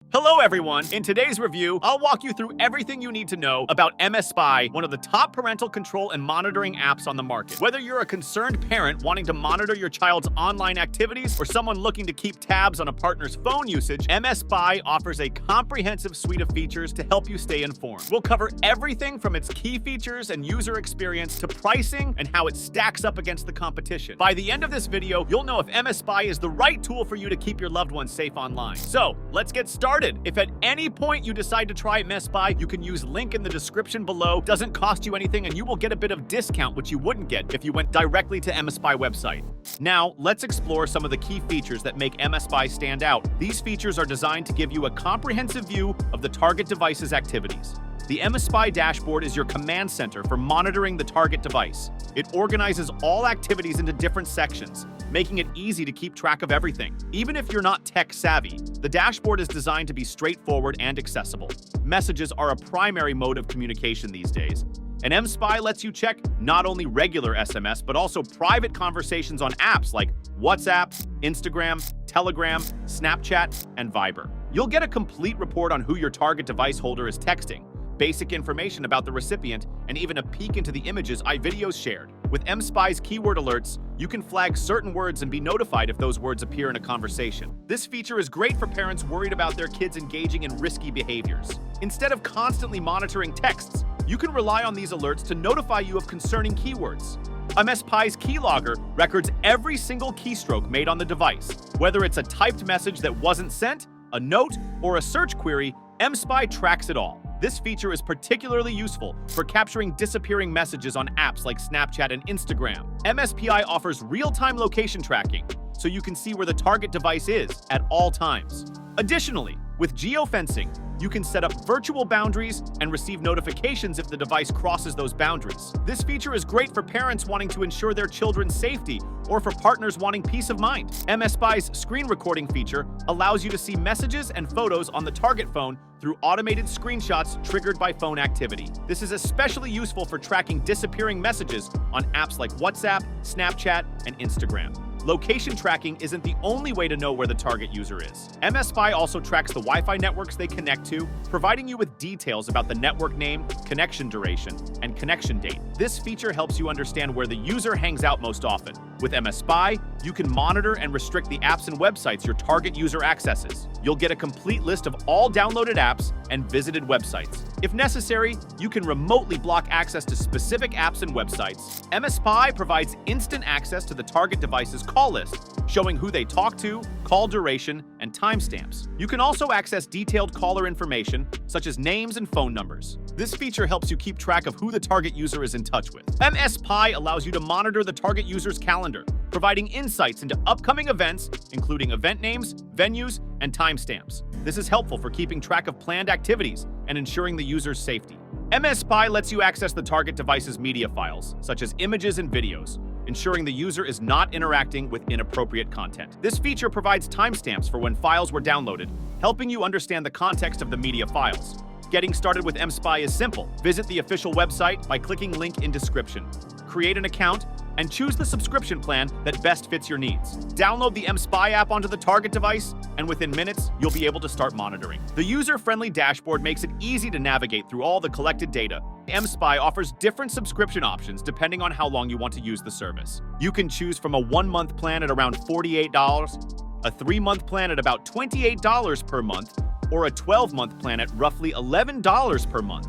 Hello everyone! In today's review, I'll walk you through everything you need to know about mSpy, one of the top parental control and monitoring apps on the market. Whether you're a concerned parent wanting to monitor your child's online activities or someone looking to keep tabs on a partner's phone usage, mSpy offers a comprehensive suite of features to help you stay informed. We'll cover everything from its key features and user experience to pricing and how it stacks up against the competition. By the end of this video, you'll know if mSpy is the right tool for you to keep your loved ones safe online. So, let's get started. If at any point you decide to try mSpy, you can use link in the description below. Doesn't cost you anything and you will get a bit of discount which you wouldn't get if you went directly to mSpy website. Now, let's explore some of the key features that make mSpy stand out. These features are designed to give you a comprehensive view of the target device's activities. The mSpy dashboard is your command center for monitoring the target device. It organizes all activities into different sections, making it easy to keep track of everything. Even if you're not tech-savvy, the dashboard is designed to be straightforward and accessible. Messages are a primary mode of communication these days, and mSpy lets you check not only regular SMS, but also private conversations on apps like WhatsApp, Instagram, Telegram, Snapchat, and Viber. You'll get a complete report on who your target device holder is texting, basic information about the recipient, and even a peek into the images videos shared. With mSpy's keyword alerts, you can flag certain words and be notified if those words appear in a conversation. This feature is great for parents worried about their kids engaging in risky behaviors. Instead of constantly monitoring texts, you can rely on these alerts to notify you of concerning keywords. mSpy's keylogger records every single keystroke made on the device. Whether it's a typed message that wasn't sent, a note, or a search query, mSpy tracks it all. This feature is particularly useful for capturing disappearing messages on apps like Snapchat and Instagram. mSpy offers real-time location tracking, so you can see where the target device is at all times. Additionally, with geofencing, you can set up virtual boundaries and receive notifications if the device crosses those boundaries. This feature is great for parents wanting to ensure their children's safety or for partners wanting peace of mind. mSpy's screen recording feature allows you to see messages and photos on the target phone through automated screenshots triggered by phone activity. This is especially useful for tracking disappearing messages on apps like WhatsApp, Snapchat, and Instagram. Location tracking isn't the only way to know where the target user is. mSpy also tracks the Wi-Fi networks they connect to, providing you with details about the network name, connection duration, and connection date. This feature helps you understand where the user hangs out most often. With mSpy, you can monitor and restrict the apps and websites your target user accesses. You'll get a complete list of all downloaded apps and visited websites. If necessary, you can remotely block access to specific apps and websites. mSpy provides instant access to the target device's call list, showing who they talk to, call duration, and timestamps. You can also access detailed caller information, such as names and phone numbers. This feature helps you keep track of who the target user is in touch with. mSpy allows you to monitor the target user's calendar, providing insights into upcoming events, including event names, venues, and timestamps. This is helpful for keeping track of planned activities and ensuring the user's safety. mSpy lets you access the target device's media files, such as images and videos, ensuring the user is not interacting with inappropriate content. This feature provides timestamps for when files were downloaded, helping you understand the context of the media files. Getting started with mSpy is simple. Visit the official website by clicking link in description. Create an account and choose the subscription plan that best fits your needs. Download the mSpy app onto the target device, and within minutes, you'll be able to start monitoring. The user-friendly dashboard makes it easy to navigate through all the collected data. mSpy offers different subscription options depending on how long you want to use the service. You can choose from a 1-month plan at around $48, a 3-month plan at about $28 per month, or a 12-month plan at roughly $11 per month.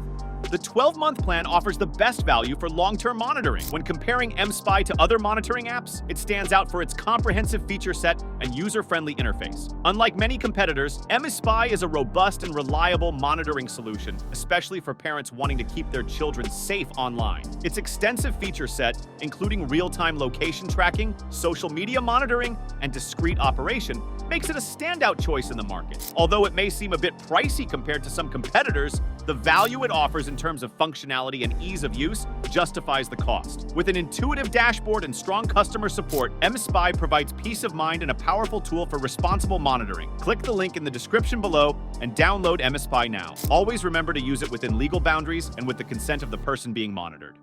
The 12-month plan offers the best value for long-term monitoring. When comparing mSpy to other monitoring apps, it stands out for its comprehensive feature set and user-friendly interface. Unlike many competitors, mSpy is a robust and reliable monitoring solution, especially for parents wanting to keep their children safe online. Its extensive feature set, including real-time location tracking, social media monitoring, and discrete operation, makes it a standout choice in the market. Although it may seem a bit pricey compared to some competitors, the value it offers in terms of functionality and ease of use justifies the cost. With an intuitive dashboard and strong customer support, mSpy provides peace of mind and a powerful tool for responsible monitoring. Click the link in the description below and download mSpy now. Always remember to use it within legal boundaries and with the consent of the person being monitored.